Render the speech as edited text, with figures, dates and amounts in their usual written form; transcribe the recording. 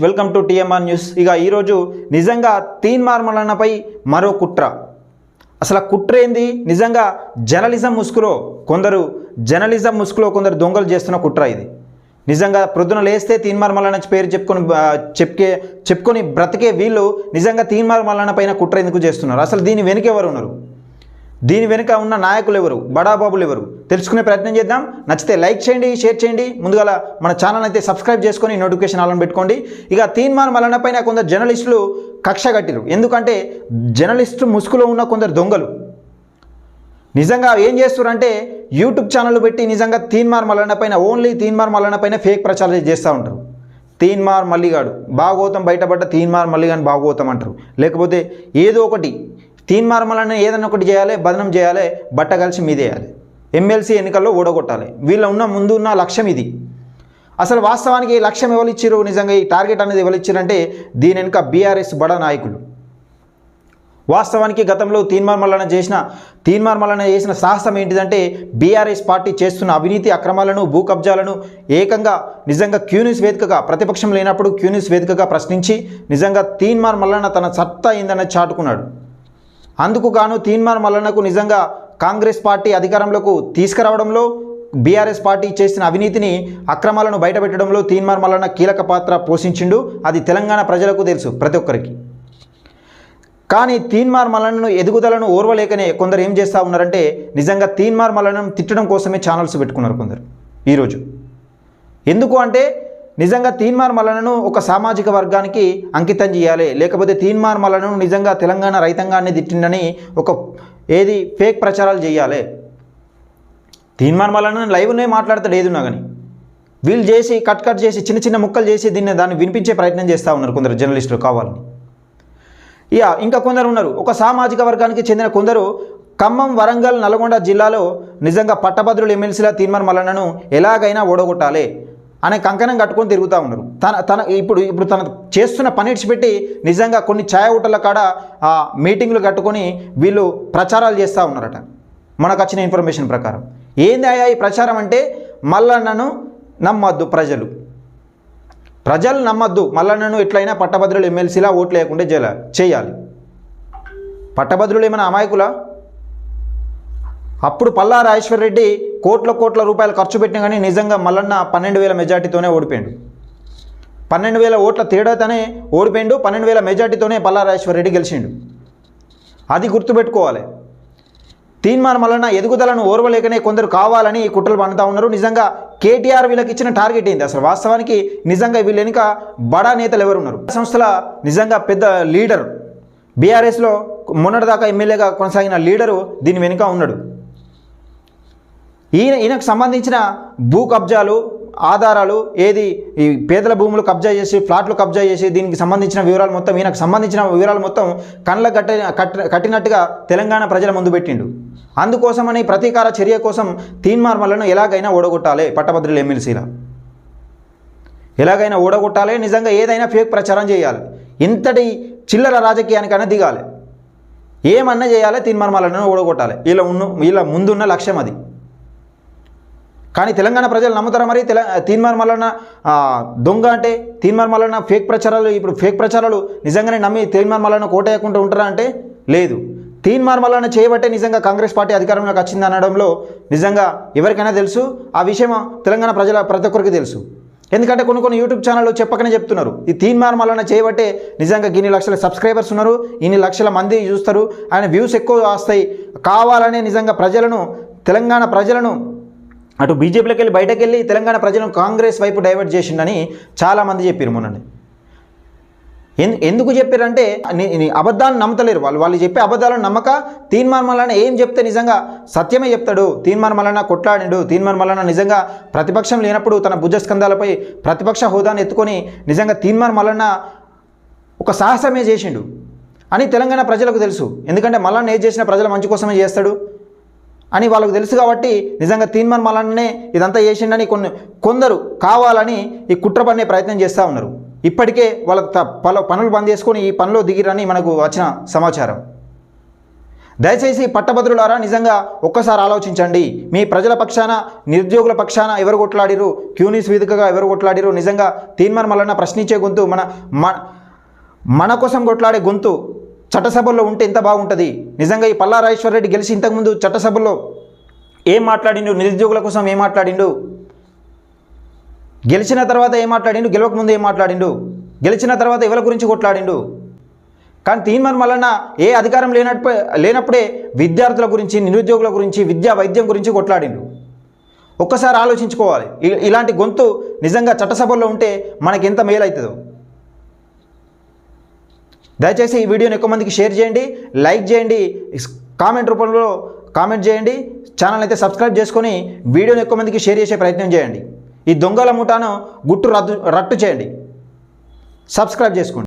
Welcome to TMR news. ఇక ఈరోజు నిజంగా తీన్మార్ మల్లన్నపై మరో కుట్ర. అసలు కుట్ర ఏంది? నిజంగా జర్నలిజం ముసుగులో కొందరు దొంగలు చేస్తున్న కుట్ర ఇది. నిజంగా ప్రొద్దున లేస్తే తీన్మార్ మల్లన్న పేరు చెప్పుకొని బ్రతికే వీళ్ళు నిజంగా తీన్మార్ మల్లన్న పైన కుట్ర ఎందుకు చేస్తున్నారు? అసలు దీని వెనుక ఎవరు ఉన్నారు? దీని వెనుక ఉన్న నాయకులు ఎవరు, బడాబాబులు ఎవరు తెలుసుకునే ప్రయత్నం చేద్దాం. నచ్చితే లైక్ చేయండి, షేర్ చేయండి. ముందుగా మన ఛానల్ అయితే సబ్స్క్రైబ్ చేసుకొని నోటిఫికేషన్ ఆన్ పెట్టుకోండి. ఇక తీన్మార్ మల్లన్న పైన కొందరు జర్నలిస్టులు కక్ష కట్టిరు. ఎందుకంటే జర్నలిస్టు ముసుగులో ఉన్న కొందరు దొంగలు నిజంగా ఏం చేస్తారంటే యూట్యూబ్ ఛానల్ పెట్టి నిజంగా తీన్మార్ మల్లన్న పైన ఓన్లీ తీన్మార్ మల్లన్న పైన ఫేక్ ప్రచారం చేస్తూ ఉంటారు. తీన్మార్ మల్లిగాడు భాగవతం బయటపడ్డ తీన్మార్ మల్లిగాని భాగవతం అంటారు. లేకపోతే ఏదో ఒకటి తీన్మార్ మల్లన్న ఏదైనా ఒకటి చేయాలి, బదనం చేయాలి, బట్ట కలిసి మీదేయాలి, ఎమ్మెల్సీ ఎన్నికల్లో ఓడగొట్టాలి. వీళ్ళ ముందు ఉన్న లక్ష్యం ఇది. అసలు వాస్తవానికి లక్ష్యం ఎవరు ఇచ్చారు? నిజంగా ఈ టార్గెట్ అనేది ఎవరు ఇచ్చారంటే దీని వెనుక బీఆర్ఎస్ బడా నాయకులు. వాస్తవానికి గతంలో తీన్మార్ మల్లన్న చేసిన సాహసం ఏంటిదంటే బీఆర్ఎస్ పార్టీ చేస్తున్న అవినీతి అక్రమాలను, భూ కబ్జాలను ఏకంగా నిజంగా క్యూన్యూస్ వేదికగా, ప్రతిపక్షం లేనప్పుడు క్యూన్యూస్ వేదికగా ప్రశ్నించి నిజంగా తీన్మార్ మల్లన్న తన సత్తా ఏందన్నది చాటుకున్నాడు. అందుకు గాను తీన్మార్ మల్లన్నకు నిజంగా కాంగ్రెస్ పార్టీ అధికారంలోకి తీసుకురావడంలో, బీఆర్ఎస్ పార్టీ చేసిన అవినీతిని, అక్రమాలను బయటపెట్టడంలో తీన్మార్ మల్లన్న కీలక పాత్ర పోషించిండు. అది తెలంగాణ ప్రజలకు తెలుసు, ప్రతి ఒక్కరికి. కానీ తీన్మార్ మల్లన్నను ఎదుగుదలను ఓర్వలేకనే కొందరు ఏం చేస్తూ ఉన్నారంటే నిజంగా తీన్మార్ మల్లన్నను తిట్టడం కోసమే ఛానల్స్ పెట్టుకున్నారు కొందరు ఈరోజు. ఎందుకు అంటే నిజంగా తీన్మార్ మల్లన్నను ఒక సామాజిక వర్గానికి అంకితం చేయాలి, లేకపోతే తీన్మార్ మల్లన్నను నిజంగా తెలంగాణ రైతాంగాన్ని తిట్టిందని ఒక ఫేక్ ప్రచారాలు చేయాలి. తీన్మార్ మల్లన్న లైవ్నే మాట్లాడతాడు ఏదున్నా కానీ, వీళ్ళు చేసి కట్ చేసి చిన్న ముక్కలు చేసి దాన్ని వినిపించే ప్రయత్నం చేస్తూ ఉన్నారు కొందరు జర్నలిస్టులు కావాలని. ఇంకా కొందరు ఉన్నారు, ఒక సామాజిక వర్గానికి చెందిన కొందరు ఖమ్మం, వరంగల్, నల్గొండ జిల్లాలో నిజంగా పట్టభద్రులు ఎమ్మెల్సీల తీన్మార్ మల్లన్నను ఎలాగైనా ఓడగొట్టాలి అనే కంకణం కట్టుకొని తిరుగుతూ ఉన్నారు. ఇప్పుడు తన చేస్తున్న పని ఇడిచిపెట్టి నిజంగా కొన్ని ఛాయ హోటళ్ళ కాడ మీటింగ్లు కట్టుకొని వీళ్ళు ప్రచారాలు చేస్తూ ఉన్నారట. మనకు వచ్చిన ఇన్ఫర్మేషన్ ప్రకారం ఏంది అయ్యా ఈ ప్రచారం అంటే, మల్లన్నను నమ్మద్దు ప్రజలు నమ్మద్దు, మల్లన్నను ఎట్లయినా పట్టభద్రులు ఎమ్మెల్సీలా ఓట్లు లేకుండా చేయాలి. పట్టభద్రులు ఏమైనా అమాయకులా? అప్పుడు పల్లా రాజేశ్వర్ రెడ్డి కోట్ల రూపాయలు ఖర్చు పెట్టినా కానీ నిజంగా మల్లన్న 12,000 మెజార్టీతోనే ఓడిపోయాడు. 12,000 ఓట్ల తేడాతోనే ఓడిపోయాడు. 12,000 మెజార్టీతోనే పల్లా రాజేశ్వర్ రెడ్డి గెలిచిండు. అది గుర్తుపెట్టుకోవాలి. తీన్మార్ మల్లన్న ఎదుగుదలను ఓర్వలేకనే కొందరు కావాలని కుట్రలు పన్నుతూ ఉన్నారు. నిజంగా కేటీఆర్ వీళ్ళకి ఇచ్చిన టార్గెట్ ఏంది? అసలు వాస్తవానికి నిజంగా వీళ్ళు వెనుక బడా నేతలు ఎవరు ఉన్నారు? సంస్థల నిజంగా పెద్ద లీడర్, బీఆర్ఎస్లో మొన్నటిదాకా ఎమ్మెల్యేగా కొనసాగిన లీడరు దీని వెనుక ఉన్నాడు. ఈయనకు సంబంధించిన భూ కబ్జాలు, ఆధారాలు, ఈ పేదల భూములు కబ్జా చేసి, ఫ్లాట్లు కబ్జా చేసి, దీనికి సంబంధించిన వివరాలు మొత్తం, ఈయనకు సంబంధించిన వివరాలు మొత్తం కళ్ళ కట్టినట్టుగా తెలంగాణ ప్రజల ముందు పెట్టిండు. అందుకోసమని ప్రతీకార చర్య కోసం తీన్మార్ మల్లన్నను ఎలాగైనా ఓడగొట్టాలి, పట్టభద్రుల ఎమ్మెల్సీల ఎలాగైనా ఓడగొట్టాలి, నిజంగా ఏదైనా ఫేక్ ప్రచారం చేయాలి, ఇంతటి చిల్లర రాజకీయానికైనా దిగాలి, ఏమన్నా చేయాలి, తీన్మార్ మల్లన్నను ఓడగొట్టాలి. వీళ్ళ ముందున్న లక్ష్యం అది. కానీ తెలంగాణ ప్రజలు నమ్ముతారా మరి? తీన్మార్ మల్లన్న దొంగ అంటే, తీన్మార్ మల్లన్న ఫేక్ ప్రచారాలు, ఇప్పుడు ఫేక్ ప్రచారాలు నిజంగానే నమ్మి తీన్మార్ మల్లన్న కోటేయకుండా ఉంటారా అంటే లేదు. తీన్మార్ మల్లన్న చేయబట్టే నిజంగా కాంగ్రెస్ పార్టీ అధికారంలోకి వచ్చింది అనడంలో నిజంగా ఎవరికైనా తెలుసు. ఆ విషయం తెలంగాణ ప్రజల ప్రతి ఒక్కరికి తెలుసు. ఎందుకంటే కొన్ని యూట్యూబ్ ఛానళ్ళు చెప్పకనే చెప్తున్నారు. ఈ తీన్మార్ మల్లన్న చేయబట్టే నిజంగా ఇన్ని లక్షల సబ్స్క్రైబర్స్ ఉన్నారు, ఇన్ని లక్షల మంది చూస్తారు, ఆయన వ్యూస్ ఎక్కువ వస్తాయి కావాలనే నిజంగా తెలంగాణ ప్రజలను అటు బీజేపీలోకి వెళ్ళి బయటకు వెళ్ళి తెలంగాణ ప్రజలను కాంగ్రెస్ వైపు డైవర్ట్ చేసిండని చాలామంది చెప్పారు మొన్ననే. ఎందుకు చెప్పారంటే అబద్ధాలను నమ్మతలేరు వాళ్ళు చెప్పే అబద్ధాలను నమ్మక తీన్మార్ మల్లన్న ఏం చెప్తే నిజంగా సత్యమే చెప్తాడు. తీన్మార్ మల్లన్న కొట్లాడిండు, తీన్మార్ మల్లన్న నిజంగా ప్రతిపక్షం లేనప్పుడు తన భుజస్కంధాలపై ప్రతిపక్ష హోదాను ఎత్తుకొని నిజంగా తీన్మార్ మల్లన్న ఒక సాహసమే చేసిండు అని తెలంగాణ ప్రజలకు తెలుసు. ఎందుకంటే మల్లన్న ఏం చేసినా ప్రజల మంచి కోసమే చేస్తాడు అని వాళ్ళకు తెలుసు. కాబట్టి నిజంగా తీన్మార్ మల్లన్ననే ఇదంతా చేసిండని కొందరు కావాలని ఈ కుట్ర పన్నే ప్రయత్నం చేస్తూ ఉన్నారు. ఇప్పటికే వాళ్ళ పనులు బంద్ చేసుకొని ఈ పనిలో దిగిరని మనకు వచ్చిన సమాచారం. దయచేసి పట్టభద్రులారా నిజంగా ఒక్కసారి ఆలోచించండి. మీ ప్రజల పక్షాన, నిరుద్యోగుల పక్షాన ఎవరు కొట్లాడిరు, క్యూనిస్ వేదికగా ఎవరు కొట్లాడిరు, నిజంగా తీన్మార్ మల్లన్న ప్రశ్నించే గొంతు, మన కోసం కొట్లాడే గొంతు చట్టసభల్లో ఉంటే ఎంత బాగుంటుంది. నిజంగా ఈ పల్లా రాజేశ్వర్ రెడ్డి గెలిచి ఇంతకుముందు చట్టసభల్లో ఏం మాట్లాడిండు, నిరుద్యోగుల కోసం ఏం మాట్లాడిండు, గెలిచిన తర్వాత ఏం మాట్లాడిండు, గెలవకముందు ఏం మాట్లాడిండు, గెలిచిన తర్వాత ఎవరి గురించి కొట్లాడిండు. కానీ తీన్మార్ మల్లన్న ఏ అధికారం లేనప్పుడే విద్యార్థుల గురించి, నిరుద్యోగుల గురించి, విద్యా వైద్యం గురించి కొట్లాడిండు. ఒక్కసారి ఆలోచించుకోవాలి. ఇలాంటి గొంతు నిజంగా చట్టసభల్లో ఉంటే మనకి ఎంత మేలు అవుతుందో. దయచేసి ఈ వీడియోని ఎక్కువ మందికి షేర్ చేయండి, లైక్ చేయండి, కామెంట్ రూపంలో కామెంట్ చేయండి. ఛానల్ అయితే సబ్స్క్రైబ్ చేసుకొని వీడియోని ఎక్కువ మందికి షేర్ చేసే ప్రయత్నం చేయండి. ఈ దొంగల ముఠాను రట్టు చేయండి. సబ్స్క్రైబ్ చేసుకోండి.